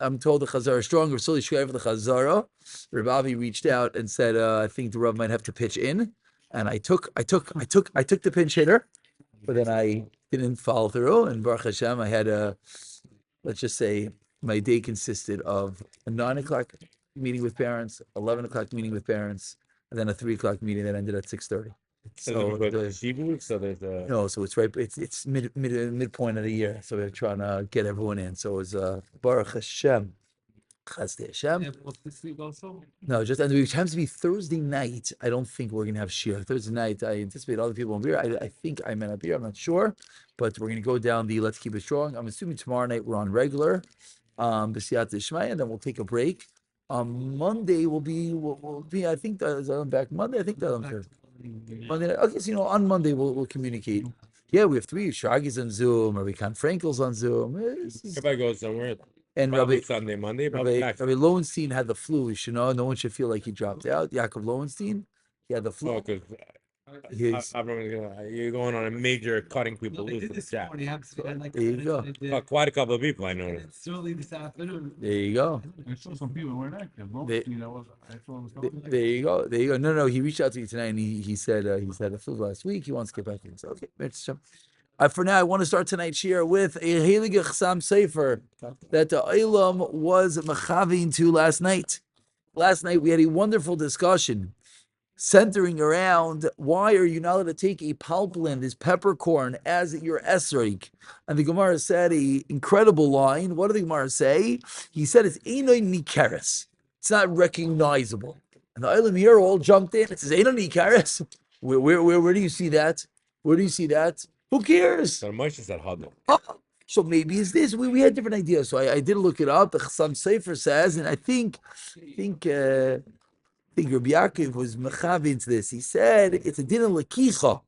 I'm told the Chazara is strong. We're still for the Chazara. Rabbi Avi reached out and said, I think the Rav might have to pitch in. And I took the pinch hitter, but then I didn't follow through. And Baruch Hashem, I had let's just say my day consisted of a 9 o'clock meeting with parents, 11 o'clock meeting with parents, and then a 3 o'clock meeting that ended at 6:30. So no, so it's right. It's midpoint of the year, so we're trying to get everyone in. So it was Baruch Hashem. Chesed Hashem. No, just and it happens to be Thursday night. I don't think we're gonna have shir Thursday night. I anticipate other people will be here. I think I may not be here. I'm not sure, but we're gonna go down the Let's Keep It Strong. I'm assuming tomorrow night we're on regular, B'siyat Ishmai, and then we'll take a break. Monday we'll be. I think that I'm back Monday. I think that I'm here. Monday. Okay, so on Monday we'll communicate. Yeah, we have 3 Shagis on Zoom, or we can Frankel's on Zoom. Everybody goes somewhere. And Probably Sunday, Monday, Rabbi Lowenstein had the flu. You should know. No one should feel like he dropped out. Yaakov Lowenstein, he had the flu. Oh, because you're going on a major cutting people loose in the chat. There you go. Quite a couple of people I know. It's early this afternoon. There you go. I saw some people weren't active. There you go. There you go. No. He reached out to me tonight, and he said he's had a flu last week. He wants to get back in. So okay, for now, I want to start tonight's shir with a Heilige Chasam Sefer that the Olam was mechavin to last night. Last night we had a wonderful discussion centering around why are you not allowed to take a palpulin, this peppercorn, as your esrog. And the Gemara said an incredible line. What did the Gemara say? He said it's Einoi Nikeres. It's not recognizable. And the Olam here all jumped in. It says Einoi Nikeres. Where do you see that? Where do you see that? Who cares? So Moshe said Hadl. So maybe it's this. We had different ideas. So I did look it up. The Chasam Sefer says, and I think Rabbi Yaakov was mechavin to this. He said it's a din of lekicha.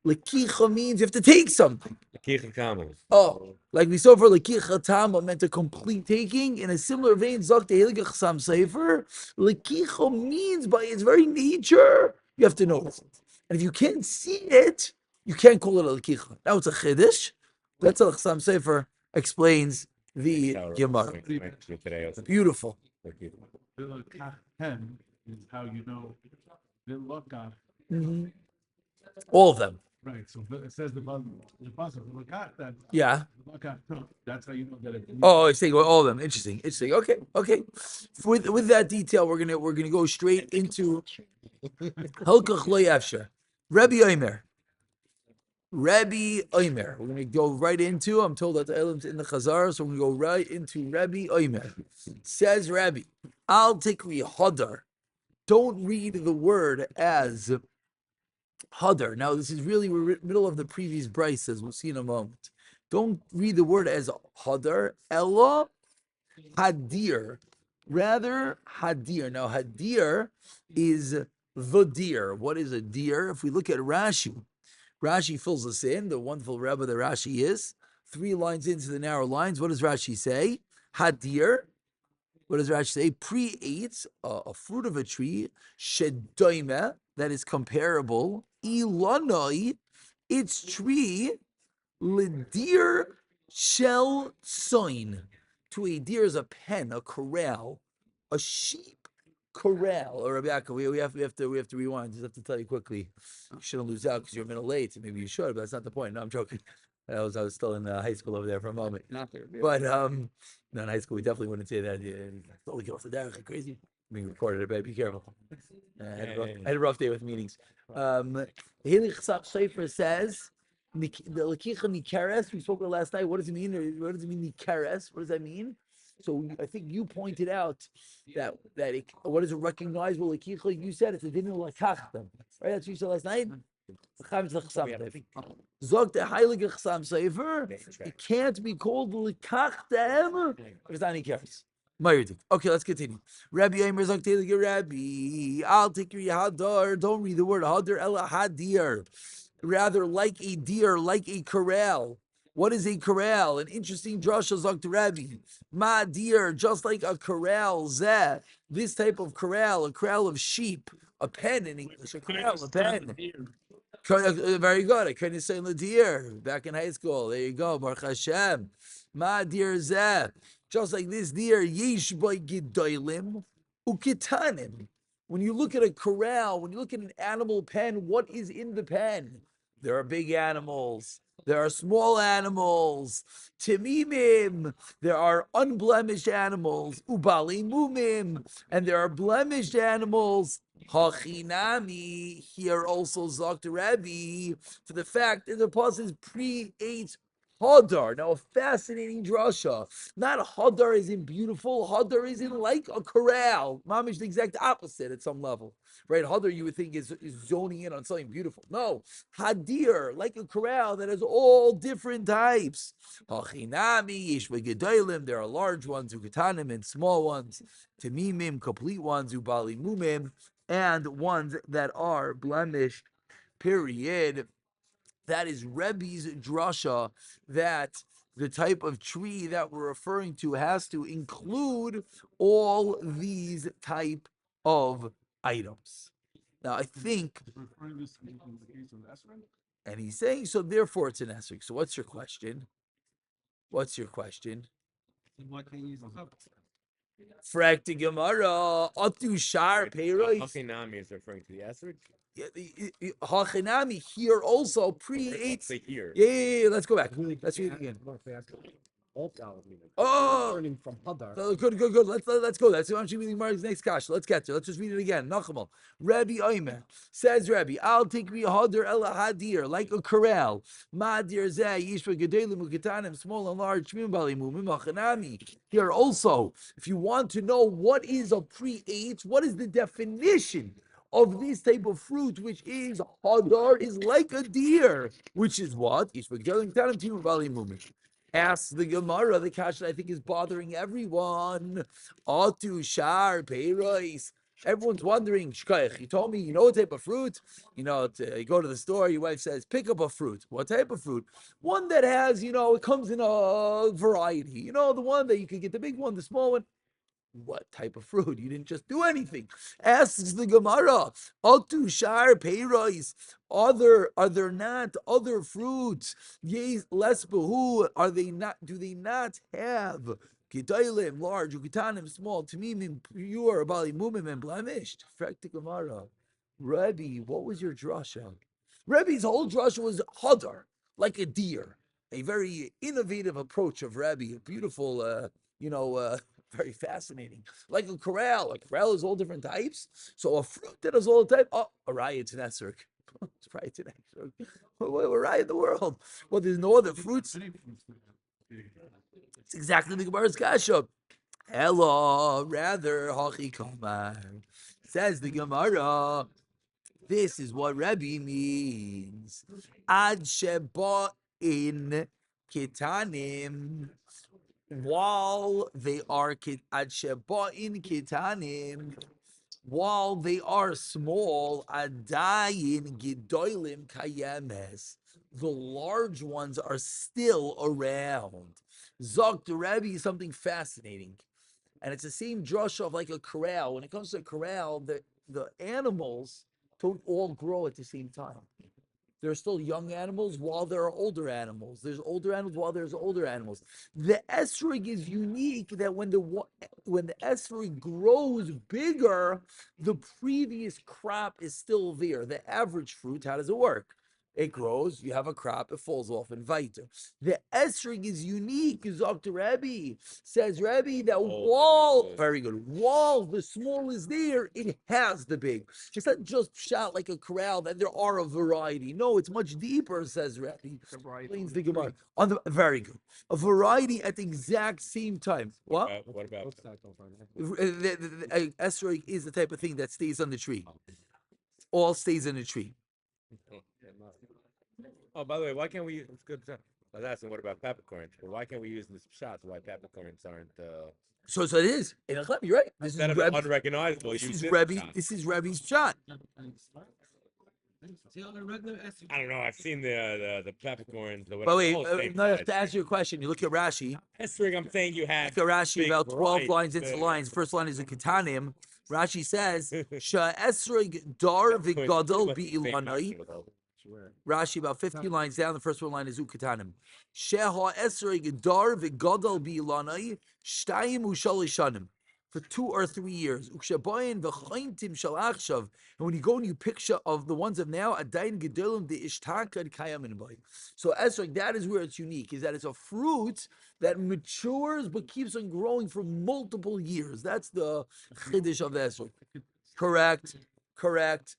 Lekicha means you have to take something. Lekicha Kamal. Oh, like we saw for lekicha tama meant a complete taking. In a similar vein, Zok the Heilige Chasam Sefer, lekicha means by its very nature you have to notice it. And if you can't see it, you can't call it a lekicha. Now it's a chiddush. That's how Chasam Sefer explains the Gemara. Beautiful. Is how you know the lokach. All of them. Right. So it says the pasuk lokach that. Yeah. Lokach. That's how you know that. Oh, it's saying all of them. Interesting. Okay. With that detail, we're gonna go straight into Halkach Lo Yafsher. Rabbi Omer. We're going to go right into, I'm told that the Elam's in the Chazar, so we're going to go right into Rabbi Omer. Says Rabbi, Al Tikri Hadar. Don't read the word as Hadar. Now, this is really, we're middle of the previous Bryce, as we'll see in a moment. Don't read the word as Hadar, Ella Hadir. Rather, Hadir. Now, Hadir is the deer. What is a deer? If we look at Rashi fills us in, the wonderful Rebbe that Rashi is. 3 lines into the narrow lines. What does Rashi say? Hadir. What does Rashi say? Pre-eats, a fruit of a tree. Shedoime, that is comparable. Ilanoi, its tree. Ledir shel soin. To a deer is a pen, a corral, a sheep corral. Or Rabbi Yaakov, we have to rewind. Just have to tell you quickly. You shouldn't lose out because you're a minute late. Maybe you should, but that's not the point. No, I'm joking. I was still in high school over there for a moment. Not there. Yeah. But no, in high school we definitely wouldn't say that. Totally get off the derech, crazy. Being recorded, but be careful. I had a rough day with meetings. Heilig Chasam Sefer says the lekicha nikeres. We spoke about last night. What does it mean? What does it mean nikeres? What does that mean? So I think you pointed out that what is a recognizable lekicha? You said it's a din lekachtem, right? That's what you said last night. Zog the Heilige Chasam Sefer. It can't be called lekachtem if it's not nikeres. Okay, let's continue. Rabbi Omer Zog Heilige Rabbi. I'll take your hadar. Don't read the word hadar. Ella hadir. Rather, like a deer, like a corral. What is a corral? An interesting drasha Zog to Rabbi. Ma deer, just like a corral. Zeh. This type of corral, a corral of sheep. A pen in English. A corral, a pen. Very good. I couldn't say deer back in high school. There you go. Baruch Hashem. Ma deer zeh. just like this deer, yesh by gedolim ukitanim. When you look at a corral, when you look at an animal pen, what is in the pen? There are big animals. There are small animals. Timimim. There are unblemished animals. Ubali mumim. And there are blemished animals. Hachinami. Here also Zakta Rebbe for the fact that the process pre-ate Hadar. Now, a fascinating drasha. Not Hadar is in beautiful. Hadar is in like a corral. Mamish, the exact opposite at some level. Right? Hadar, you would think, is zoning in on something beautiful. No. Hadir, like a corral that has all different types. Hachinami, Yishva there are large ones, Ukatanim, and small ones. Temimim, complete ones, Ubali Mumim, and ones that are blemished. Period. That is Rebbe's drasha that the type of tree that we're referring to has to include all these type of items. Now, I think, Referring this in the case of Esrog? and he's saying, so therefore it's an esrog. So what's your question? What's your question? Why can't you use the cup? Frakti Gemara, Atu Shar Peiros. Hachinami is referring to the esrog. Hachinami here also pre-ate. Say here. Yeah, let's go back. Let's read it again. Oh, Learning from Hadar. good. Let's go. That's what I'm reading Mark's next kash. Let's get to. Let's just read it again. Nachamal. Rabbi Omer says, Rabbi, I'll take me Hadar ela hadir like a corral. Madir zeh yishpa gedelim uketanim small and large shmim bali mumim achanami. Here also, if you want to know what is a pre-ate, what is the definition of this type of fruit, which is Hadar, is like a deer, which is what? Yishpa gedelim uketanim timim bali mumim. Ask the Gemara, the kash that I think is bothering everyone. Atu shar peiros. Everyone's wondering, Shkoich, you told me, you know what type of fruit? You know, you go to the store, your wife says, pick up a fruit. What type of fruit? One that has, it comes in a variety. The one that you can get the big one, the small one. What type of fruit? You didn't just do anything. Asks the Gemara, Atu shar peiros. Are there not other fruits? Yes, less behu. Are they not? Do they not have gedailim, large, ukitanim, small, tamimim, pure, bali mumim, and blemished? Frakti Gemara. Rebbe, what was your drasha? Rebbe's whole drasha was hadar, like a deer. A very innovative approach of Rebbe. A beautiful, very fascinating. Like a corral. A corral is all different types. So a fruit that is all the type. Oh, a rye, it's an esrog. It's right today. We're right in the world. Well, there's no other fruits. Many fruits that have- It's exactly the Gemara's kasha. Hello, rather, hachi kamar. Says the Gemara. This is what Rebbe means. Ad sheba in kitanim. While they are ad sheba in kitanim. While they are small, adayin gidolim kayemes, the large ones are still around. Zok the Rebbe is something fascinating, and it's the same drasha of like a corral. When it comes to a corral, the animals don't all grow at the same time. There are still young animals while there are older animals. There's older animals while there's older animals. The esrog is unique that when the esrog grows bigger, the previous crop is still there. The average fruit, how does it work? It grows, you have a crop, it falls off, and weiter. The esrog is unique, Dr. Rebbe. Says Rebbe that very good, while the small is there, it has the big. It's not just shot like a corral that there are a variety. No, it's much deeper, says Rebbe. Explains the Gemara. Very good. A variety at the exact same time. What? What about? The esrog is the type of thing that stays on the tree. All stays in the tree. Oh, by the way, why can't we? It's good. I was asking, what about peppercorns? But why can't we use this shots? Why peppercorns aren't? So it is. In a you're right. This is Instead of Rebbe, unrecognizable. this use is this Rebbe. shot. This is Rebbe's shot. I don't know. I've seen the peppercorns. The But wait, whole thing. no, to answer your question, you look at Rashi. Esrog, I'm saying you have. Look at Rashi big about 12 variety lines into the there. lines. First line is a katanim. Rashi says, "Sha esrog dar v'gadol bi'ilanai." Rashi, about 15 lines down, the first one line is Ukatanim. Sheha Esrei Gedar V'Gadal Bi'Lanai Shtayim Ushali Shanim. For 2 or 3 years. Ukshabayin V'Chaintim Shal Achshav. And when you go and you picture of the ones of now, Adayin Gedolim De Ishtakad Kayamin Bay. So Esrei, that is where it's unique, is that it's a fruit that matures but keeps on growing for multiple years. That's the Chiddush of Esrei. Correct.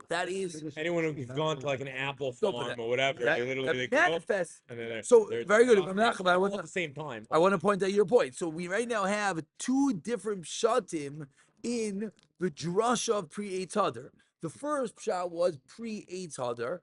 That is Anyone who's gone to like an apple Go for farm that. or whatever, that, they literally that they grow manifests. and then So they're very good. all Menachem, at the same time. I want to point out your point. So we right now have 2 different pshatim in the drasha of pre-Eitz Hadar. The first pshat was pre-Eitz Hadar.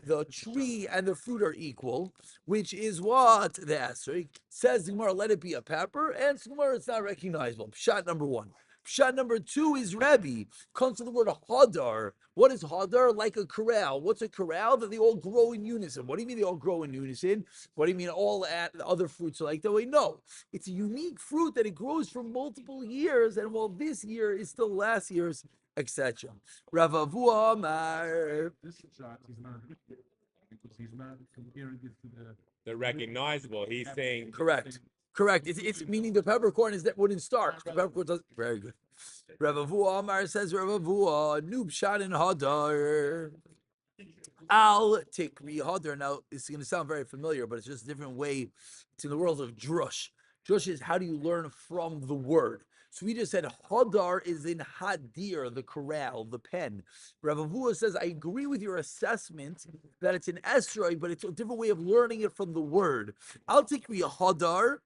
The tree and the fruit are equal, which is what the Esrei says. The Gemara, let it be a pepper, and Gemara, it's not recognizable. Pshat number 1. Pshat number 2 is Rebbe. Comes to the word hadar. What is hadar? Like a corral. What's a corral? That they all grow in unison. What do you mean they all grow in unison? What do you mean all other fruits are like that way? No. It's a unique fruit that it grows for multiple years, and while this year is still last year's, etc. Rav Avu Amar. This shot is not because he's not comparing it to the. They're recognizable. He's saying Correct. It's meaning the peppercorn is that wouldn't start. The peppercorn does very good. Rav Avu Amar says Rav Avu noob shot in hadar. Al tikri hadar. Now it's going to sound very familiar, but it's just a different way. It's in the world of drush. Drush is how do you learn from the word. So we just said hadar is in hadir, the corral, the pen. Rav Avuah says, I agree with your assessment that it's an esrog, but it's a different way of learning it from the word. I'll take me hadar,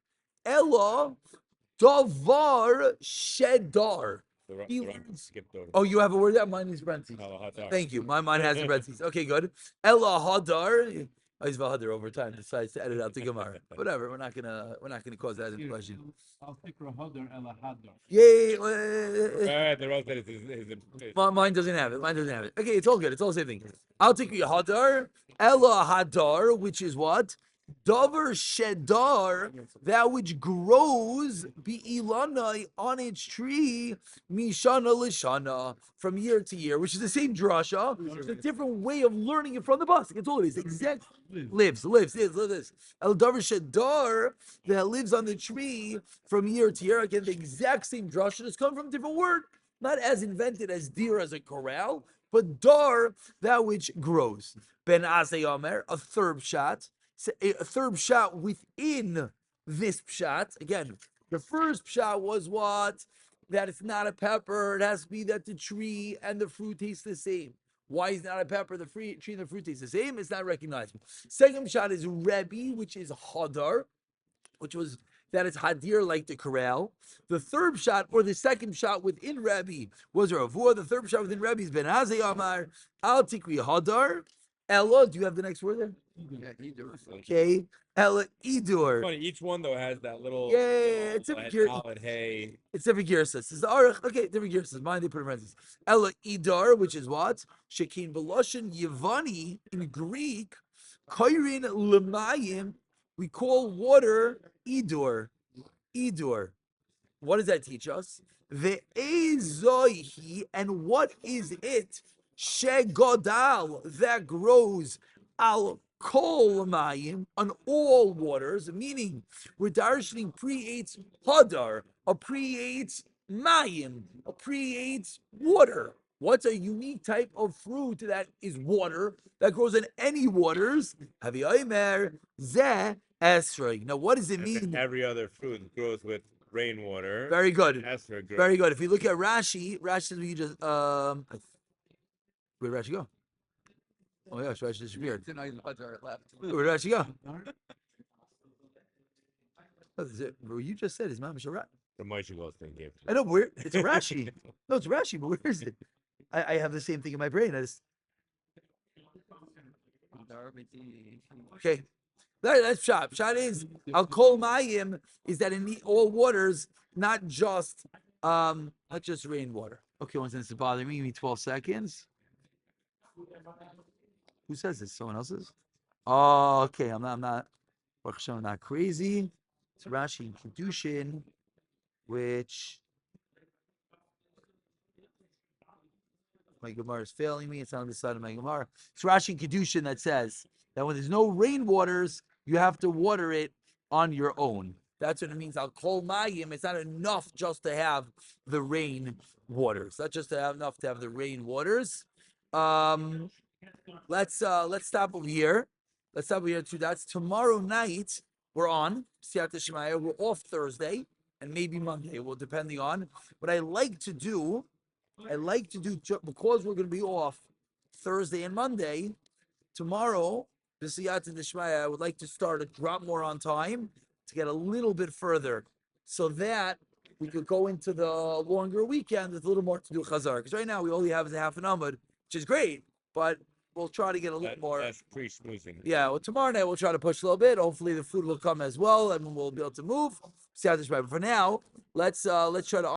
ella, davar, shedar. He learns. skipped over. Oh, you have a word that mine is parentheses. Hadar. Thank you. Mine has the parentheses. Okay, good. Ella hadar. Hadar over time decides to edit out the Gemara. Whatever. We're not gonna cause that in question. I'll take Hadar Ella Hadar. Yay! The rest of it is Mine doesn't have it. Okay, it's all good. It's all the same thing. I'll take you hadar, ella hadar, which is what? Davar shedar, that which grows bi'ilanai on its tree, mishana lishana, from year to year, which is the same drasha. It's a different way of learning it from the pasuk. It's all it is. Exact lives. El davar shedar, that lives on the tree from year to year. Again, the exact same drasha. It's come from a different word, not as invented as deer as a corral, but dar, that which grows. Ben Azay Omer, a third shot. A third shot within this pshat. Again, the first pshat was what? That it's not a pepper. It has to be that the tree and the fruit taste the same. Why is not a pepper? The tree and the fruit taste the same. It's not recognizable. Second pshat is Rebbe, which is hadar, which was that it's hadir like the corral. The third shot or the second shot within Rebbe was Ravua. The third shot within Rebbe is Ben Azay Amar Al Tikri Hadar. Ella, do you have the next word there? Yeah, Idur. Okay. Ella Idur. funny. Each one though has that little It's different gear. solid hay. It's different gearsas. It's the Aruch. Okay, different gearsas. Mine they put in parentheses. Ella Idar, which is what? Shekin Beloshin Yevani in Greek. Kairin Lemayim. We call water Idur. Idur. What does that teach us? The Ezoihi, and what is it? Shegodal, that grows al kol mayim, on all waters, meaning we're darshaning pre-8 hadar, a pre-8 mayim, a pre-8 water. What's a unique type of fruit that is water, that grows in any waters? Havi omer zeh esrog. Now, what does it mean? Every other fruit grows with rainwater. Very good. Esrog grows. Very good. If you look at Rashi, Rashi says we just where'd Rashi go? Oh yeah, Rashi disappeared. Tonight, Hadar left. Where'd Rashi go? Oh, is it, what you just said is Mama Sharat. The Moshe Goldstein gave. I know, but where it's Rashi. No, it's Rashi, but where is it? I have the same thing in my brain. I just okay. That's Pshat. Pshat is Al Kol Mayim is that in all waters, not just rainwater. Okay, one second, this is bothering me. Give me 12 seconds. Who says this? Someone else's? Oh, okay. I'm not crazy. It's Rashi in Kedushin, which My Gemara is failing me. It's on the side of my Gemara. It's Rashi and Kedushin that says that when there's no rain waters, you have to water it on your own. That's what it means. I'll call Mayim. It's not enough just to have the rain waters. Not just to have enough to have the rain waters. Let's stop over here. Let's stop over here too. That's tomorrow night. We're on Siyata Shemaya. We're off Thursday and maybe Monday. Well, depending on what I like to do. Because we're going to be off Thursday and Monday. Tomorrow, the Siyata Shemaya, I would like to start a drop more on time to get a little bit further, so that we could go into the longer weekend with a little more to do Chazar. Because right now we only have half an Amud, which is great, but we'll try to get a little more. That's pre-schmoozing. Yeah, well, tomorrow night we'll try to push a little bit. Hopefully the food will come as well, and we'll be able to move. But for now, let's try to